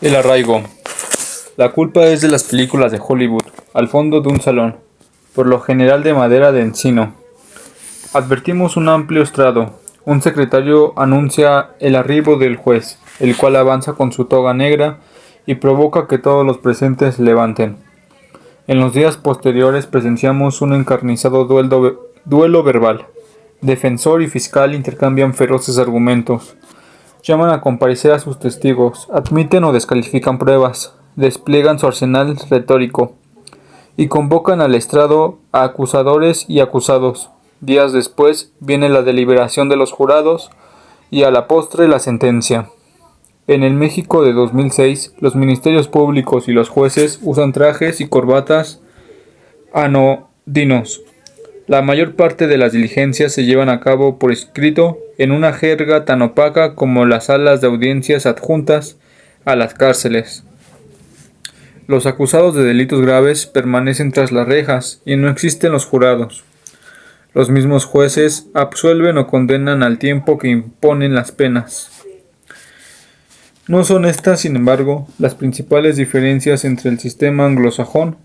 El arraigo. La culpa es de las películas de Hollywood, al fondo de un salón, por lo general de madera de encino. Advertimos un amplio estrado. Un secretario anuncia el arribo del juez, el cual avanza con su toga negra y provoca que todos los presentes se levanten. En los días posteriores presenciamos un encarnizado duelo verbal. Defensor y fiscal intercambian feroces argumentos. Llaman a comparecer a sus testigos, admiten o descalifican pruebas, despliegan su arsenal retórico y convocan al estrado a acusadores y acusados. Días después viene la deliberación de los jurados y a la postre la sentencia. En el México de 2006, los ministerios públicos y los jueces usan trajes y corbatas anodinos. La mayor parte de las diligencias se llevan a cabo por escrito en una jerga tan opaca como las salas de audiencias adjuntas a las cárceles. Los acusados de delitos graves permanecen tras las rejas y no existen los jurados. Los mismos jueces absuelven o condenan al tiempo que imponen las penas. No son estas, sin embargo, las principales diferencias entre el sistema anglosajón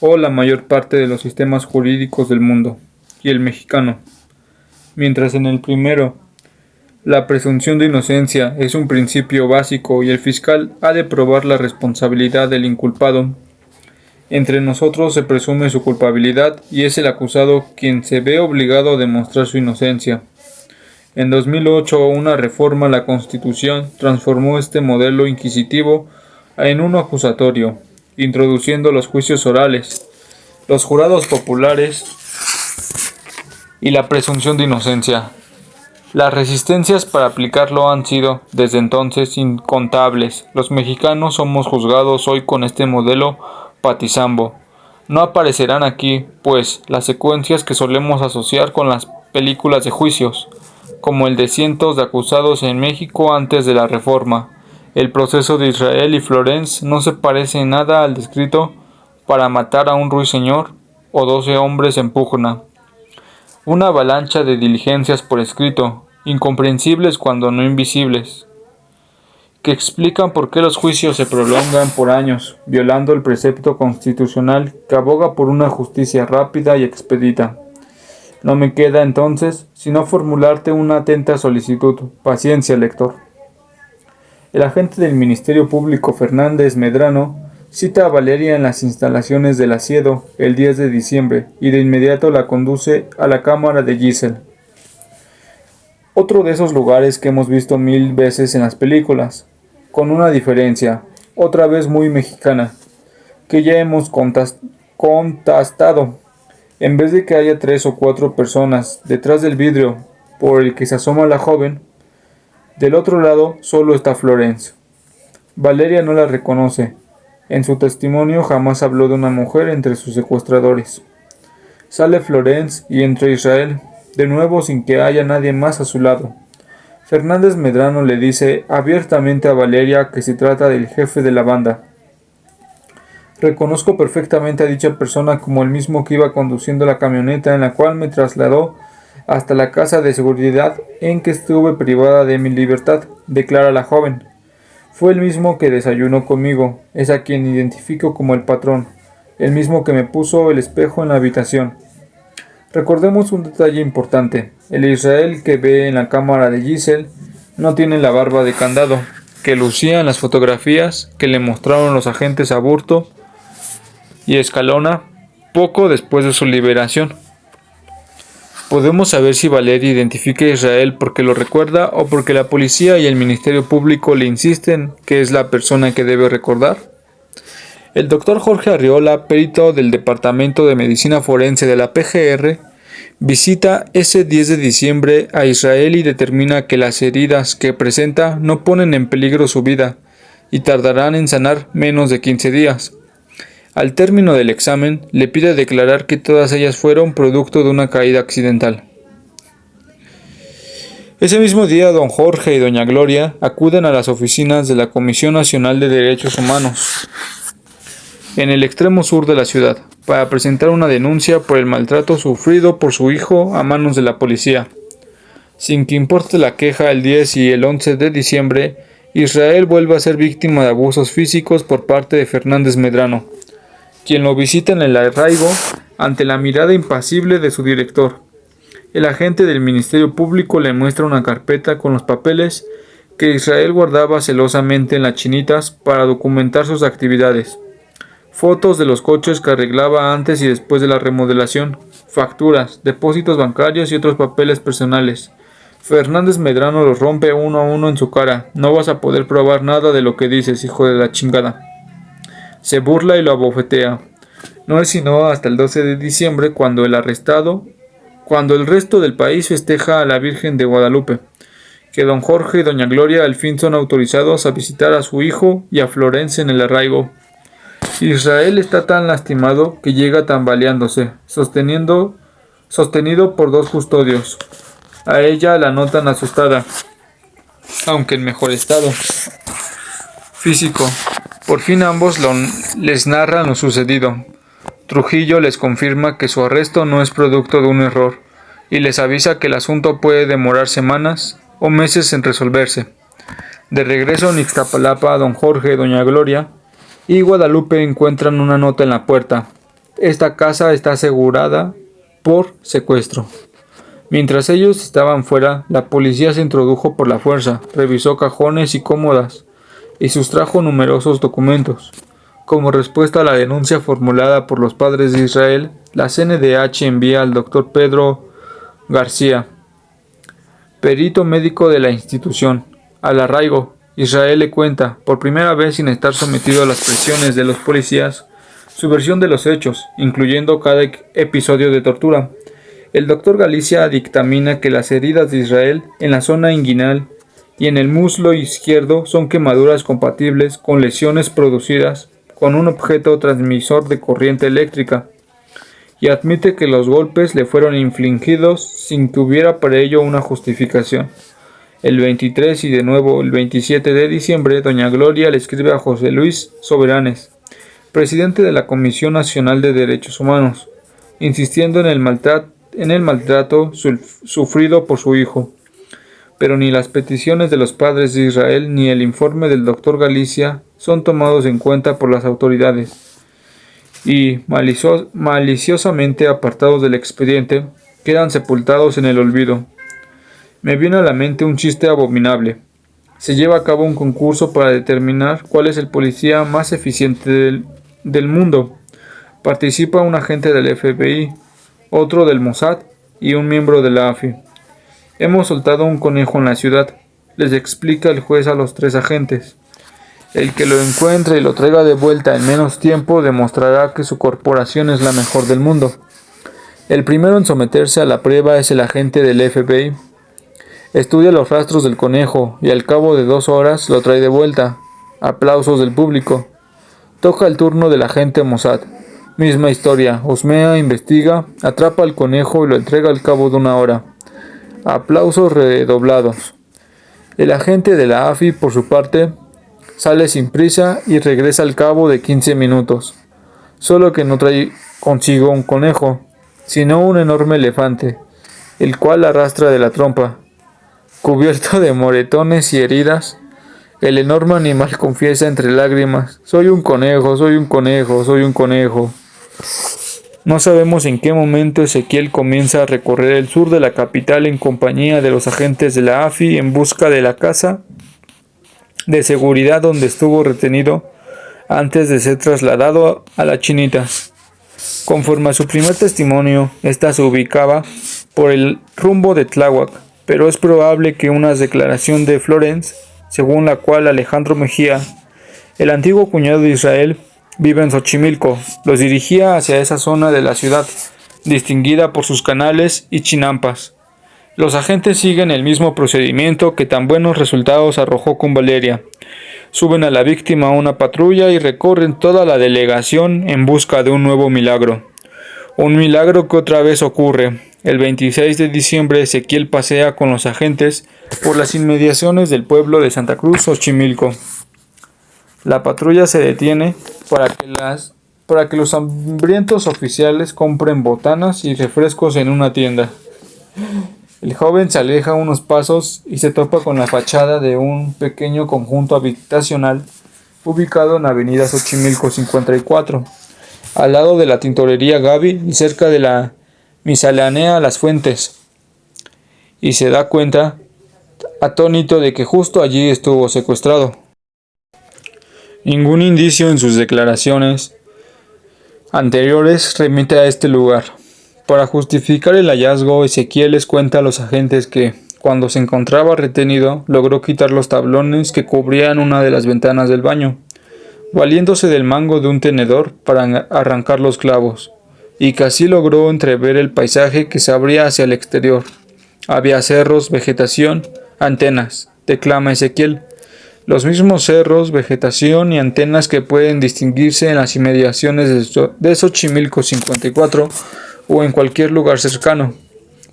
o la mayor parte de los sistemas jurídicos del mundo y el mexicano. Mientras en el primero, la presunción de inocencia es un principio básico y el fiscal ha de probar la responsabilidad del inculpado, entre nosotros se presume su culpabilidad y es el acusado quien se ve obligado a demostrar su inocencia. En 2008, una reforma a la Constitución transformó este modelo inquisitivo en uno acusatorio, introduciendo los juicios orales, los jurados populares y la presunción de inocencia. Las resistencias para aplicarlo han sido, desde entonces, incontables. Los mexicanos somos juzgados hoy con este modelo patizambo. No aparecerán aquí, pues, las secuencias que solemos asociar con las películas de juicios, como el de cientos de acusados en México antes de la Reforma. El proceso de Israel y Florence no se parece en nada al descrito para matar a un ruiseñor o 12 hombres en pugna. Una avalancha de diligencias por escrito, incomprensibles cuando no invisibles, que explican por qué los juicios se prolongan por años, violando el precepto constitucional que aboga por una justicia rápida y expedita. No me queda entonces sino formularte una atenta solicitud. Paciencia, lector. El agente del Ministerio Público Fernández Medrano cita a Valeria en las instalaciones del Asiedo el 10 de diciembre y de inmediato la conduce a la cámara de Giselle. Otro de esos lugares que hemos visto 1000 veces en las películas, con una diferencia, otra vez muy mexicana, que ya hemos contestado. En vez de que haya 3 o 4 personas detrás del vidrio por el que se asoma la joven, del otro lado solo está Florence. Valeria no la reconoce. En su testimonio jamás habló de una mujer entre sus secuestradores. Sale Florence y entra Israel, de nuevo sin que haya nadie más a su lado. Fernández Medrano le dice abiertamente a Valeria que se trata del jefe de la banda. Reconozco perfectamente a dicha persona como el mismo que iba conduciendo la camioneta en la cual me trasladó hasta la casa de seguridad en que estuve privada de mi libertad, declara la joven. Fue el mismo que desayunó conmigo, es a quien identifico como el patrón, el mismo que me puso el espejo en la habitación. Recordemos un detalle importante, el Israel que ve en la cámara de Giselle no tiene la barba de candado, que lucía en las fotografías que le mostraron los agentes Aburto y Escalona poco después de su liberación. Podemos saber si Valeria identifica a Israel porque lo recuerda o porque la policía y el Ministerio Público le insisten que es la persona que debe recordar. El doctor Jorge Arriola, perito del Departamento de Medicina Forense de la PGR, visita ese 10 de diciembre a Israel y determina que las heridas que presenta no ponen en peligro su vida y tardarán en sanar menos de 15 días. Al término del examen, le pide declarar que todas ellas fueron producto de una caída accidental. Ese mismo día, don Jorge y doña Gloria acuden a las oficinas de la Comisión Nacional de Derechos Humanos, en el extremo sur de la ciudad, para presentar una denuncia por el maltrato sufrido por su hijo a manos de la policía. Sin que importe la queja, el 10 y el 11 de diciembre, Israel vuelve a ser víctima de abusos físicos por parte de Fernández Medrano, quien lo visita en el arraigo ante la mirada impasible de su director. El agente del Ministerio Público le muestra una carpeta con los papeles que Israel guardaba celosamente en las chinitas para documentar sus actividades. Fotos de los coches que arreglaba antes y después de la remodelación, facturas, depósitos bancarios y otros papeles personales. Fernández Medrano los rompe uno a uno en su cara. No vas a poder probar nada de lo que dices, hijo de la chingada. Se burla y lo abofetea. No es sino hasta el 12 de diciembre cuando el resto del país festeja a la Virgen de Guadalupe, que don Jorge y doña Gloria al fin son autorizados a visitar a su hijo y a Florence en el arraigo. Israel está tan lastimado que llega tambaleándose, sostenido por dos custodios. A ella la notan asustada, aunque en mejor estado físico. Por fin ambos les narran lo sucedido. Trujillo les confirma que su arresto no es producto de un error, y les avisa que el asunto puede demorar semanas o meses en resolverse. De regreso en Ixtapalapa, don Jorge, doña Gloria y Guadalupe encuentran una nota en la puerta. Esta casa está asegurada por secuestro. Mientras ellos estaban fuera, la policía se introdujo por la fuerza, revisó cajones y cómodas y sustrajo numerosos documentos. Como respuesta a la denuncia formulada por los padres de Israel, la CNDH envía al doctor Pedro García, perito médico de la institución, al arraigo. Israel le cuenta, por primera vez sin estar sometido a las presiones de los policías, su versión de los hechos, incluyendo cada episodio de tortura. El doctor Galicia dictamina que las heridas de Israel en la zona inguinal y en el muslo izquierdo son quemaduras compatibles con lesiones producidas con un objeto transmisor de corriente eléctrica, y admite que los golpes le fueron infligidos sin que hubiera para ello una justificación. El 23 y de nuevo el 27 de diciembre, doña Gloria le escribe a José Luis Soberanes, presidente de la Comisión Nacional de Derechos Humanos, insistiendo en el maltrato sufrido por su hijo. Pero ni las peticiones de los padres de Israel ni el informe del doctor Galicia son tomados en cuenta por las autoridades, y, maliciosamente apartados del expediente, quedan sepultados en el olvido. Me viene a la mente un chiste abominable. Se lleva a cabo un concurso para determinar cuál es el policía más eficiente del mundo. Participa un agente del FBI, otro del Mossad y un miembro de la AFI. Hemos soltado un conejo en la ciudad, les explica el juez a los tres agentes. El que lo encuentre y lo traiga de vuelta en menos tiempo demostrará que su corporación es la mejor del mundo. El primero en someterse a la prueba es el agente del FBI. Estudia los rastros del conejo y al cabo de 2 horas lo trae de vuelta. Aplausos del público. Toca el turno del agente Mossad. Misma historia, husmea, investiga, atrapa al conejo y lo entrega al cabo de 1 hora. Aplausos redoblados. El agente de la AFI, por su parte, sale sin prisa y regresa al cabo de 15 minutos. Solo que no trae consigo un conejo, sino un enorme elefante, el cual arrastra de la trompa. Cubierto de moretones y heridas, el enorme animal confiesa entre lágrimas: soy un conejo, soy un conejo, soy un conejo. No sabemos en qué momento Ezequiel comienza a recorrer el sur de la capital en compañía de los agentes de la AFI en busca de la casa de seguridad donde estuvo retenido antes de ser trasladado a la Chinita. Conforme a su primer testimonio, esta se ubicaba por el rumbo de Tláhuac, pero es probable que una declaración de Florence, según la cual Alejandro Mejía, el antiguo cuñado de Israel, vive en Xochimilco, los dirigía hacia esa zona de la ciudad, distinguida por sus canales y chinampas. Los agentes siguen el mismo procedimiento que tan buenos resultados arrojó con Valeria. Suben a la víctima a una patrulla y recorren toda la delegación en busca de un nuevo milagro. Un milagro que otra vez ocurre. El 26 de diciembre Ezequiel pasea con los agentes por las inmediaciones del pueblo de Santa Cruz, Xochimilco. La patrulla se detiene para que los hambrientos oficiales compren botanas y refrescos en una tienda. El joven se aleja unos pasos y se topa con la fachada de un pequeño conjunto habitacional ubicado en Avenida Xochimilco 54, al lado de la tintorería Gaby y cerca de la miscelánea Las Fuentes, y se da cuenta, atónito, de que justo allí estuvo secuestrado. Ningún indicio en sus declaraciones anteriores remite a este lugar. Para justificar el hallazgo, Ezequiel les cuenta a los agentes que, cuando se encontraba retenido, logró quitar los tablones que cubrían una de las ventanas del baño, valiéndose del mango de un tenedor para arrancar los clavos, y que así logró entrever el paisaje que se abría hacia el exterior. Había cerros, vegetación, antenas, declama Ezequiel. Los mismos cerros, vegetación y antenas que pueden distinguirse en las inmediaciones de Xochimilco 54 o en cualquier lugar cercano.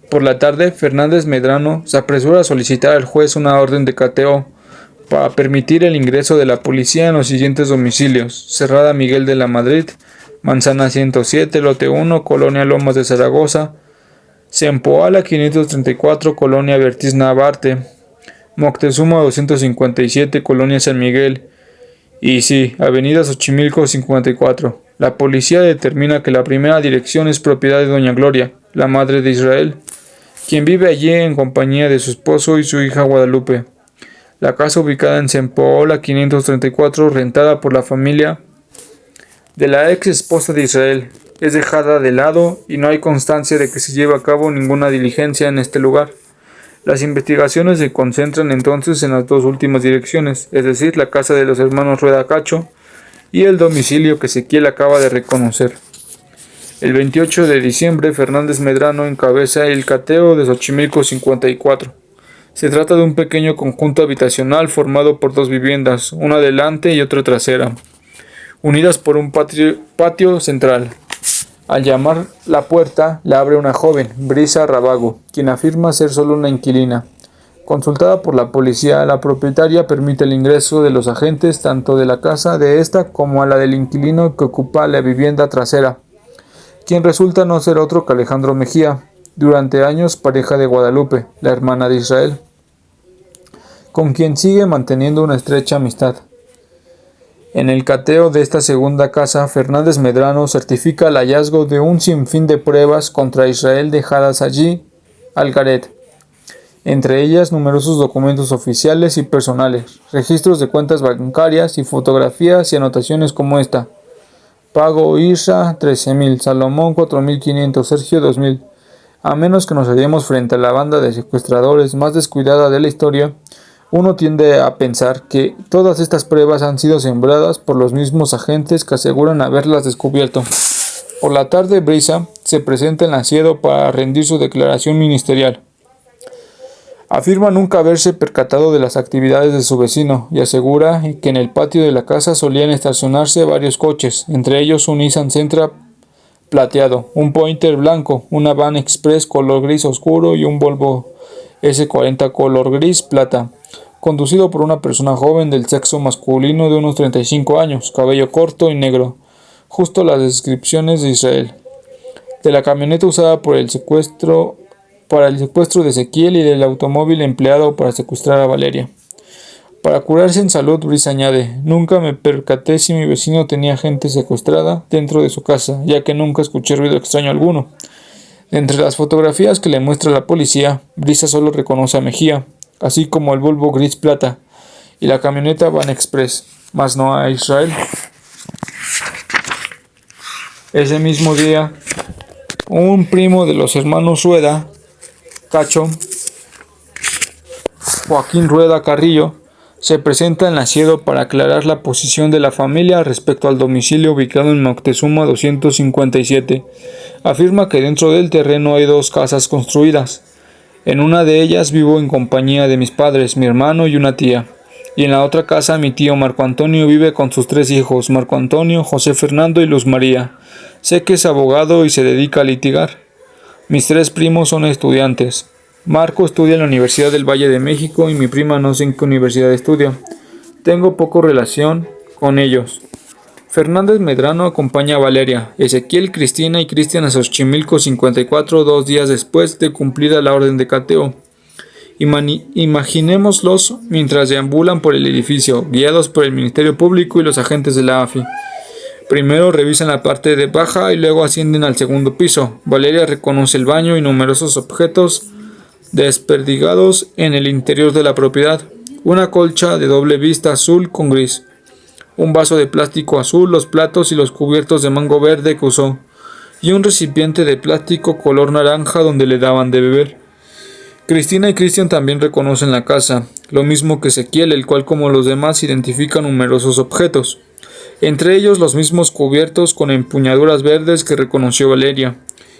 Por la tarde, Fernández Medrano se apresura a solicitar al juez una orden de cateo para permitir el ingreso de la policía en los siguientes domicilios: Cerrada Miguel de la Madrid, Manzana 107, Lote 1, Colonia Lomas de Zaragoza; Zempoala 534, Colonia Bertiz Navarte; Moctezuma 257, Colonia San Miguel; y sí, Avenida Xochimilco 54. La policía determina que la primera dirección es propiedad de doña Gloria, la madre de Israel, quien vive allí en compañía de su esposo y su hija Guadalupe. La casa, ubicada en Zempoala 534, rentada por la familia de la ex esposa de Israel, es dejada de lado y no hay constancia de que se lleve a cabo ninguna diligencia en este lugar. Las investigaciones se concentran entonces en las dos últimas direcciones, es decir, la casa de los hermanos Rueda Cacho y el domicilio que Ezequiel acaba de reconocer. El 28 de diciembre, Fernández Medrano encabeza el cateo de Xochimilco 54. Se trata de un pequeño conjunto habitacional formado por dos viviendas, una delante y otra trasera, unidas por un patio central. Al llamar la puerta, la abre una joven, Brisa Rábago, quien afirma ser solo una inquilina. Consultada por la policía, la propietaria permite el ingreso de los agentes tanto de la casa de esta como a la del inquilino que ocupa la vivienda trasera, quien resulta no ser otro que Alejandro Mejía, durante años pareja de Guadalupe, la hermana de Israel, con quien sigue manteniendo una estrecha amistad. En el cateo de esta segunda casa, Fernández Medrano certifica el hallazgo de un sinfín de pruebas contra Israel dejadas allí al garete, entre ellas numerosos documentos oficiales y personales, registros de cuentas bancarias y fotografías y anotaciones como esta: Pago Isra 13,000, Salomón 4,500, Sergio 2,000. A menos que nos hallemos frente a la banda de secuestradores más descuidada de la historia, uno tiende a pensar que todas estas pruebas han sido sembradas por los mismos agentes que aseguran haberlas descubierto. Por la tarde, Brisa se presenta en Lanciero para rendir su declaración ministerial. Afirma nunca haberse percatado de las actividades de su vecino y asegura que en el patio de la casa solían estacionarse varios coches, entre ellos un Nissan Sentra plateado, un Pointer blanco, una Van Express color gris oscuro y un Volvo S40 color gris plata, conducido por una persona joven del sexo masculino de unos 35 años, cabello corto y negro, justo las descripciones de Israel. De la camioneta usada para el secuestro de Ezequiel y del automóvil empleado para secuestrar a Valeria. Para curarse en salud, Brisa añade: nunca me percaté si mi vecino tenía gente secuestrada dentro de su casa, ya que nunca escuché ruido extraño alguno. Entre las fotografías que le muestra la policía, Brisa solo reconoce a Mejía, así como el Volvo gris plata y la camioneta Van Express, mas no a Israel. Ese mismo día, un primo de los hermanos Rueda Cacho, Joaquín Rueda Carrillo, se presenta en Lanciero para aclarar la posición de la familia respecto al domicilio ubicado en Moctezuma 257. Afirma que dentro del terreno hay dos casas construidas. En una de ellas vivo en compañía de mis padres, mi hermano y una tía. Y en la otra casa mi tío Marco Antonio vive con sus 3 hijos, Marco Antonio, José Fernando y Luz María. Sé que es abogado y se dedica a litigar. Mis 3 primos son estudiantes. Marco estudia en la Universidad del Valle de México y mi prima no sé en qué universidad estudia. Tengo poco relación con ellos. Fernández Medrano acompaña a Valeria, Ezequiel, Cristina y Cristian a Xochimilco 54, 2 días después de cumplida la orden de cateo. Imaginémoslos mientras deambulan por el edificio, guiados por el Ministerio Público y los agentes de la AFI. Primero revisan la parte de baja y luego ascienden al segundo piso. Valeria reconoce el baño y numerosos objetos desperdigados en el interior de la propiedad. Una colcha de doble vista azul con gris, un vaso de plástico azul, los platos y los cubiertos de mango verde que usó, y un recipiente de plástico color naranja donde le daban de beber. Cristina y Cristian también reconocen la casa, lo mismo que Ezequiel, el cual como los demás identifica numerosos objetos, entre ellos los mismos cubiertos con empuñaduras verdes que reconoció Valeria.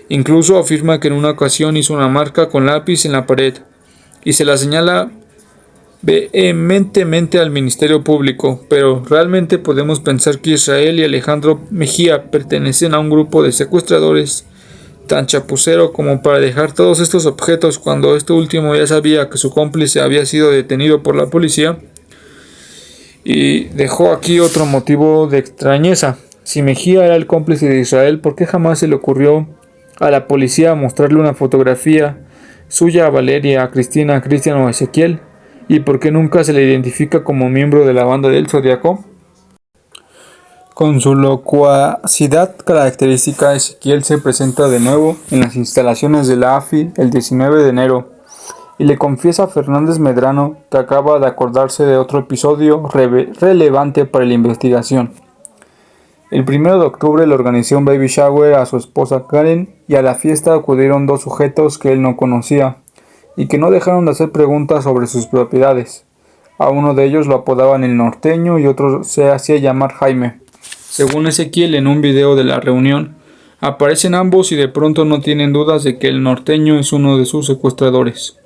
Incluso afirma que en una ocasión hizo una marca con lápiz en la pared, y se la señala vehementemente al Ministerio Público, pero realmente podemos pensar que Israel y Alejandro Mejía pertenecen a un grupo de secuestradores tan chapucero como para dejar todos estos objetos cuando este último ya sabía que su cómplice había sido detenido por la policía. Y dejó aquí otro motivo de extrañeza. Si Mejía era el cómplice de Israel, ¿por qué jamás se le ocurrió a la policía mostrarle una fotografía suya a Valeria, a Cristina, a Cristian o a Ezequiel? ¿Y por qué nunca se le identifica como miembro de la banda del Zodiaco? Con su locuacidad característica, Ezequiel se presenta de nuevo en las instalaciones de la AFI el 19 de enero y le confiesa a Fernández Medrano que acaba de acordarse de otro episodio relevante para la investigación. El 1 de octubre le organizó un baby shower a su esposa Karen y a la fiesta acudieron 2 sujetos que él no conocía y que no dejaron de hacer preguntas sobre sus propiedades. A uno de ellos lo apodaban el norteño y otro se hacía llamar Jaime. Según Ezequiel, en un video de la reunión, aparecen ambos y de pronto no tienen dudas de que el norteño es uno de sus secuestradores.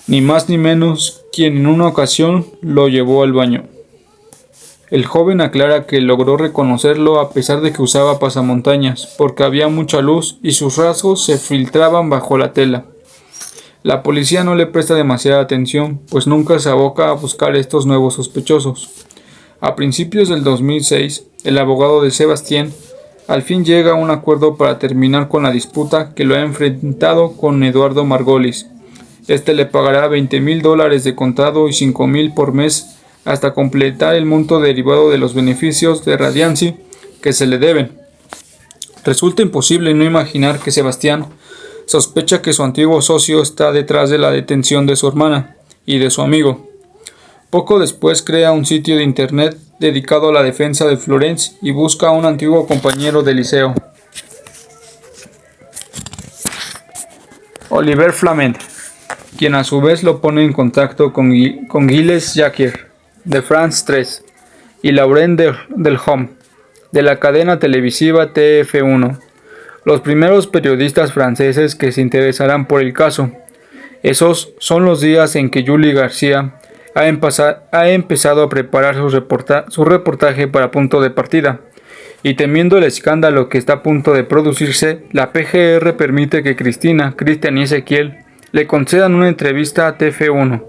Ni más ni menos, quien en una ocasión lo llevó al baño. El joven aclara que logró reconocerlo a pesar de que usaba pasamontañas, porque había mucha luz y sus rasgos se filtraban bajo la tela. La policía no le presta demasiada atención, pues nunca se aboca a buscar estos nuevos sospechosos. A principios del 2006, el abogado de Sebastián al fin llega a un acuerdo para terminar con la disputa que lo ha enfrentado con Eduardo Margolis. Este le pagará $20,000 de contado y $5,000 por mes hasta completar el monto derivado de los beneficios de Radiancy que se le deben. Resulta imposible no imaginar que Sebastián sospecha que su antiguo socio está detrás de la detención de su hermana y de su amigo. Poco después crea un sitio de internet dedicado a la defensa de Florence y busca a un antiguo compañero de liceo, Oliver Flamand, quien a su vez lo pone en contacto con Gilles Jacquier, de France 3, y Laurent Delhomme, de la cadena televisiva TF1, los primeros periodistas franceses que se interesarán por el caso. Esos son los días en que Julie García ha empezado a preparar su reportaje para Punto de Partida, y temiendo el escándalo que está a punto de producirse, la PGR permite que Cristina, Cristian y Ezequiel le concedan una entrevista a TF1,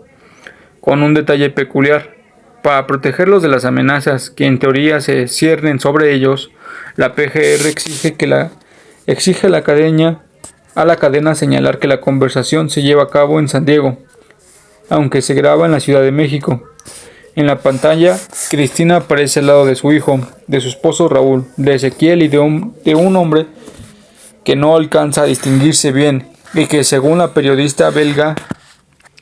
con un detalle peculiar. Para protegerlos de las amenazas que en teoría se ciernen sobre ellos, la PGR exige a la cadena señalar que la conversación se lleva a cabo en San Diego, aunque se graba en la Ciudad de México. En la pantalla, Cristina aparece al lado de su hijo, de su esposo Raúl, de Ezequiel y de un hombre que no alcanza a distinguirse bien y que, según la periodista belga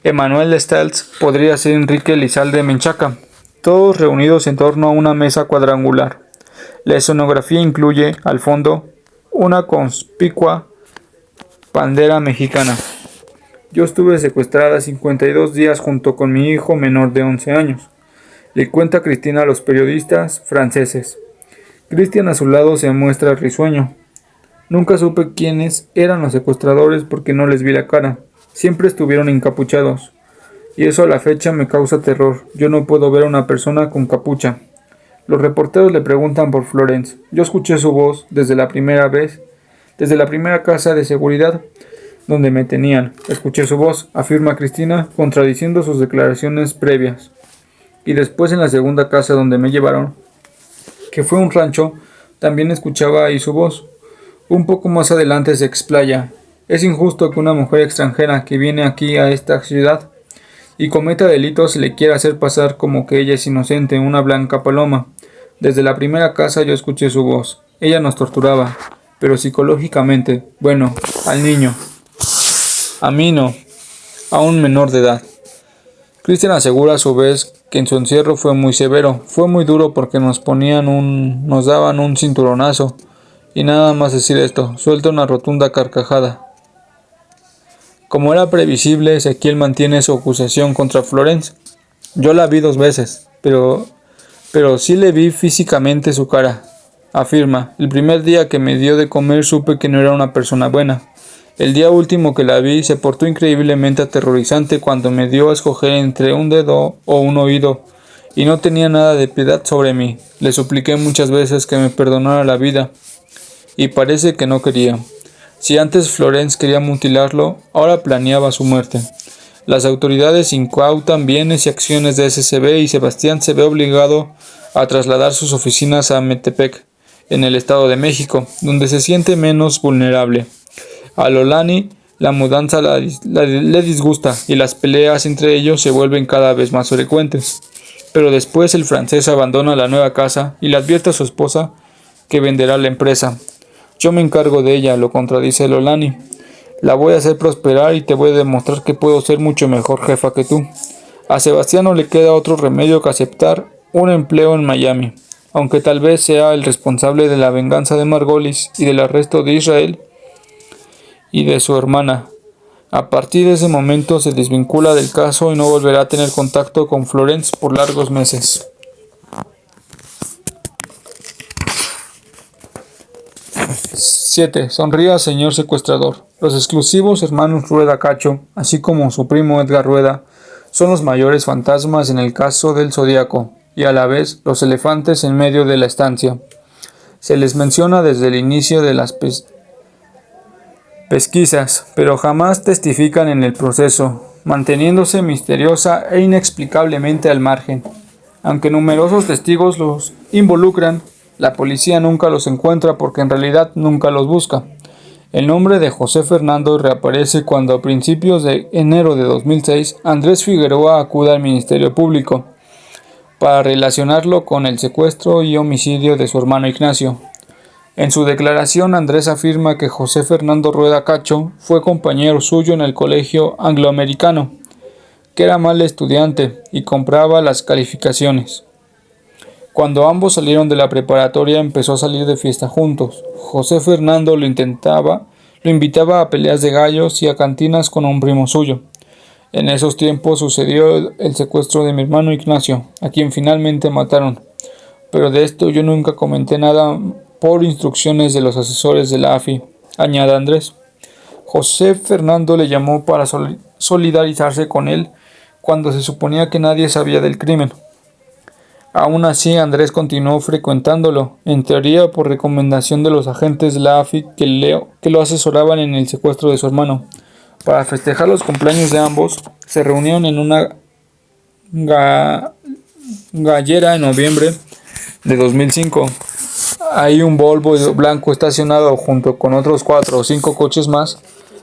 Emmanuel Lestels, podría ser Enrique Lizalde Menchaca, todos reunidos en torno a una mesa cuadrangular. La escenografía incluye, al fondo, una conspicua bandera mexicana. Yo estuve secuestrada 52 días junto con mi hijo menor de 11 años, le cuenta Cristina a los periodistas franceses. Cristian a su lado se muestra risueño. Nunca supe quiénes eran los secuestradores porque no les vi la cara. Siempre estuvieron encapuchados. Y eso a la fecha me causa terror. Yo no puedo ver a una persona con capucha. Los reporteros le preguntan por Florence. Yo escuché su voz desde la primera casa de seguridad donde me tenían. Escuché su voz, afirma Cristina, contradiciendo sus declaraciones previas. Y después en la segunda casa donde me llevaron, que fue un rancho, también escuchaba ahí su voz. Un poco más adelante se explaya: es injusto que una mujer extranjera que viene aquí a esta ciudad y cometa delitos se le quiera hacer pasar como que ella es inocente, una blanca paloma. Desde la primera casa yo escuché su voz. Ella nos torturaba, pero psicológicamente, bueno, al niño. A mí no, a un menor de edad. Christian asegura a su vez que en su encierro fue muy severo, fue muy duro porque nos daban un cinturonazo. Y nada más decir esto, suelta una rotunda carcajada. Como era previsible, Ezequiel mantiene su acusación contra Florence. Yo la vi 2 veces, pero sí le vi físicamente su cara. Afirma: el primer día que me dio de comer supe que no era una persona buena. El día último que la vi se portó increíblemente aterrorizante cuando me dio a escoger entre un dedo o un oído, y no tenía nada de piedad sobre mí. Le supliqué muchas veces que me perdonara la vida, y parece que no quería. Si antes Florence quería mutilarlo, ahora planeaba su muerte. Las autoridades incautan bienes y acciones de SCB y Sebastián se ve obligado a trasladar sus oficinas a Metepec, en el Estado de México, donde se siente menos vulnerable. A Lolani la mudanza le disgusta y las peleas entre ellos se vuelven cada vez más frecuentes. Pero después el francés abandona la nueva casa y le advierte a su esposa que venderá la empresa. Yo me encargo de ella, lo contradice Lolani. La voy a hacer prosperar y te voy a demostrar que puedo ser mucho mejor jefa que tú. A Sebastián no le queda otro remedio que aceptar un empleo en Miami, aunque tal vez sea el responsable de la venganza de Margolis y del arresto de Israel y de su hermana. A partir de ese momento se desvincula del caso y no volverá a tener contacto con Florence por largos meses. 7. Sonría, señor secuestrador. Los exclusivos hermanos Rueda Cacho, así como su primo Edgar Rueda, son los mayores fantasmas en el caso del Zodíaco, y a la vez los elefantes en medio de la estancia. Se les menciona desde el inicio de las pesquisas, pero jamás testifican en el proceso, manteniéndose misteriosa e inexplicablemente al margen. Aunque numerosos testigos los involucran, la policía nunca los encuentra porque en realidad nunca los busca. El nombre de José Fernando reaparece cuando a principios de enero de 2006 Andrés Figueroa acude al Ministerio Público para relacionarlo con el secuestro y homicidio de su hermano Ignacio. En su declaración, Andrés afirma que José Fernando Rueda Cacho fue compañero suyo en el colegio angloamericano, que era mal estudiante y compraba las calificaciones. Cuando ambos salieron de la preparatoria empezó a salir de fiesta juntos. José Fernando lo invitaba a peleas de gallos y a cantinas con un primo suyo. En esos tiempos sucedió el secuestro de mi hermano Ignacio, a quien finalmente mataron. Pero de esto yo nunca comenté nada por instrucciones de los asesores de la AFI, añade Andrés. José Fernando le llamó para solidarizarse con él cuando se suponía que nadie sabía del crimen. Aún así, Andrés continuó frecuentándolo, en teoría por recomendación de los agentes de la AFI que lo asesoraban en el secuestro de su hermano. Para festejar los cumpleaños de ambos, se reunieron en una gallera en noviembre de 2005. Hay un Volvo blanco estacionado junto con otros 4 o 5 coches más,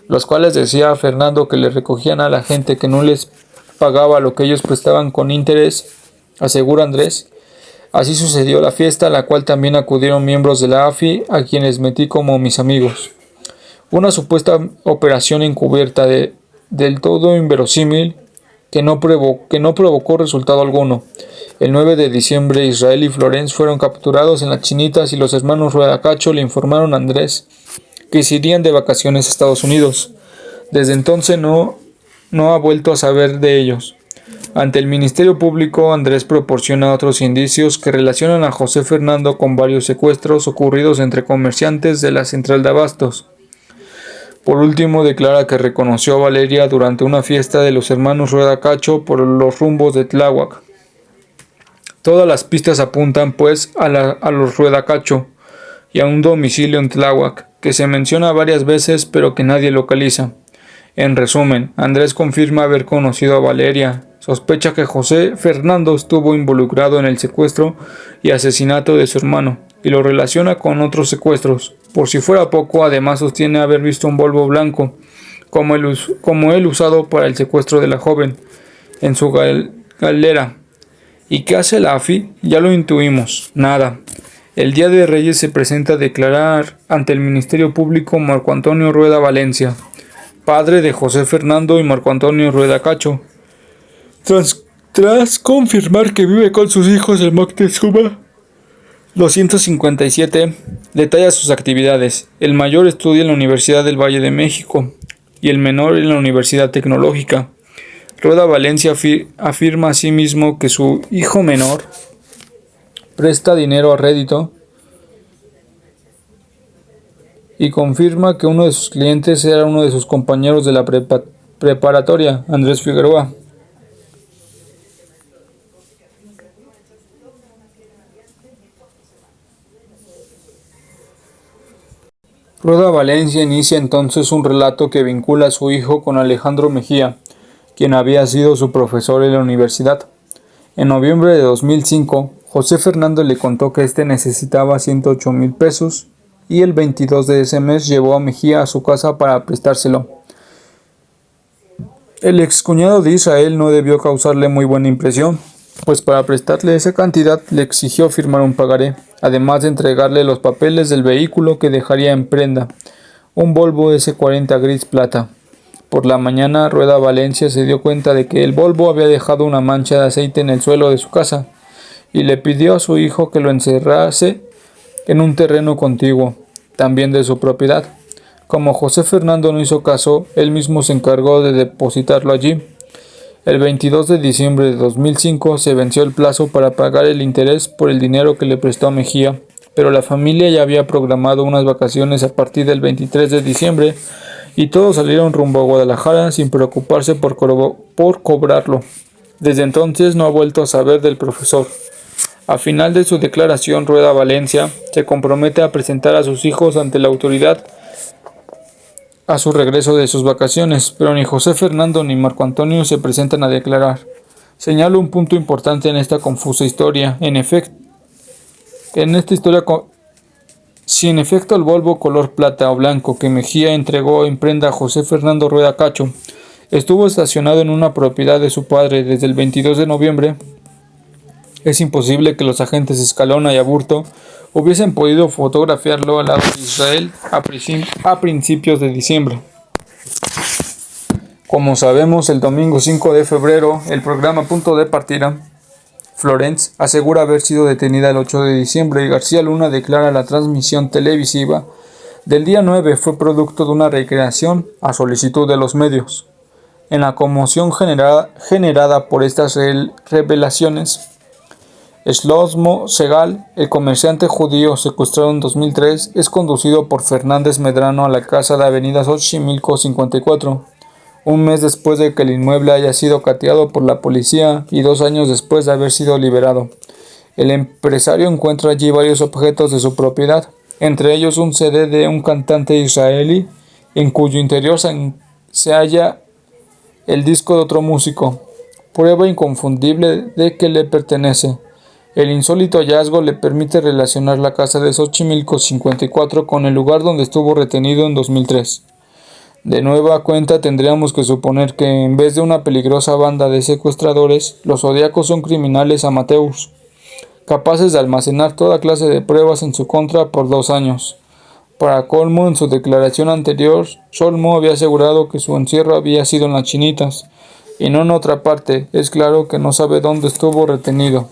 los cuales decía a Fernando que le recogían a la gente que no les pagaba lo que ellos prestaban con interés, asegura Andrés. Así sucedió la fiesta, a la cual también acudieron miembros de la AFI, a quienes metí como mis amigos. Una supuesta operación encubierta del todo inverosímil que no provocó resultado alguno. El 9 de diciembre Israel y Florence fueron capturados en las Chinitas y los hermanos Rueda Cacho le informaron a Andrés que se irían de vacaciones a Estados Unidos. Desde entonces no ha vuelto a saber de ellos. Ante el Ministerio Público, Andrés proporciona otros indicios que relacionan a José Fernando con varios secuestros ocurridos entre comerciantes de la central de abastos. Por último, declara que reconoció a Valeria durante una fiesta de los hermanos Rueda Cacho por los rumbos de Tláhuac. Todas las pistas apuntan, pues, a los Rueda Cacho y a un domicilio en Tláhuac, que se menciona varias veces pero que nadie localiza. En resumen, Andrés confirma haber conocido a Valeria, sospecha que José Fernando estuvo involucrado en el secuestro y asesinato de su hermano, y lo relaciona con otros secuestros. Por si fuera poco, además sostiene haber visto un Volvo blanco, como el usado para el secuestro de la joven, en su galera. ¿Y qué hace la AFI? Ya lo intuimos, nada. El día de Reyes se presenta a declarar ante el Ministerio Público Marco Antonio Rueda Valencia, padre de José Fernando y Marco Antonio Rueda Cacho. Tras confirmar que vive con sus hijos en Moctezuma, 257, detalla sus actividades. El mayor estudia en la Universidad del Valle de México y el menor en la Universidad Tecnológica. Rueda Valencia afirma asimismo que su hijo menor presta dinero a rédito y confirma que uno de sus clientes era uno de sus compañeros de la preparatoria, Andrés Figueroa. Rueda Valencia inicia entonces un relato que vincula a su hijo con Alejandro Mejía, quien había sido su profesor en la universidad. En noviembre de 2005, José Fernando le contó que éste necesitaba 108,000 pesos y el 22 de ese mes llevó a Mejía a su casa para prestárselo. El excuñado de Israel no debió causarle muy buena impresión, pues para prestarle esa cantidad le exigió firmar un pagaré, además de entregarle los papeles del vehículo que dejaría en prenda, un Volvo S40 gris plata. Por la mañana, Rueda Valencia se dio cuenta de que el Volvo había dejado una mancha de aceite en el suelo de su casa, y le pidió a su hijo que lo encerrase en un terreno contiguo, también de su propiedad. Como José Fernando no hizo caso, él mismo se encargó de depositarlo allí. El 22 de diciembre de 2005 se venció el plazo para pagar el interés por el dinero que le prestó a Mejía, pero la familia ya había programado unas vacaciones a partir del 23 de diciembre y todos salieron rumbo a Guadalajara sin preocuparse por cobrarlo. Desde entonces no ha vuelto a saber del profesor. A final de su declaración, Rueda Valencia se compromete a presentar a sus hijos ante la autoridad a su regreso de sus vacaciones, pero ni José Fernando ni Marco Antonio se presentan a declarar. Señalo un punto importante en esta confusa historia. Si en efecto el Volvo color plata o blanco que Mejía entregó en prenda a José Fernando Rueda Cacho estuvo estacionado en una propiedad de su padre desde el 22 de noviembre, es imposible que los agentes Escalona y Aburto hubiesen podido fotografiarlo al lado de Israel a principios de diciembre. Como sabemos, el domingo 5 de febrero, el programa Punto de Partida, Florence, asegura haber sido detenida el 8 de diciembre y García Luna declara la transmisión televisiva del día 9 fue producto de una recreación a solicitud de los medios. En la conmoción generada por estas revelaciones, Shlomo Segal, el comerciante judío secuestrado en 2003, es conducido por Fernández Medrano a la casa de Avenida Xochimilco 54, un mes después de que el inmueble haya sido cateado por la policía y 2 años después de haber sido liberado. El empresario encuentra allí varios objetos de su propiedad, entre ellos un CD de un cantante israelí, en cuyo interior se halla el disco de otro músico, prueba inconfundible de que le pertenece. El insólito hallazgo le permite relacionar la casa de Xochimilco 54 con el lugar donde estuvo retenido en 2003. De nueva cuenta tendríamos que suponer que en vez de una peligrosa banda de secuestradores, los zodiacos son criminales amateurs, capaces de almacenar toda clase de pruebas en su contra por 2 años. Para colmo, en su declaración anterior, Solmo había asegurado que su encierro había sido en las Chinitas, y no en otra parte. Es claro que no sabe dónde estuvo retenido.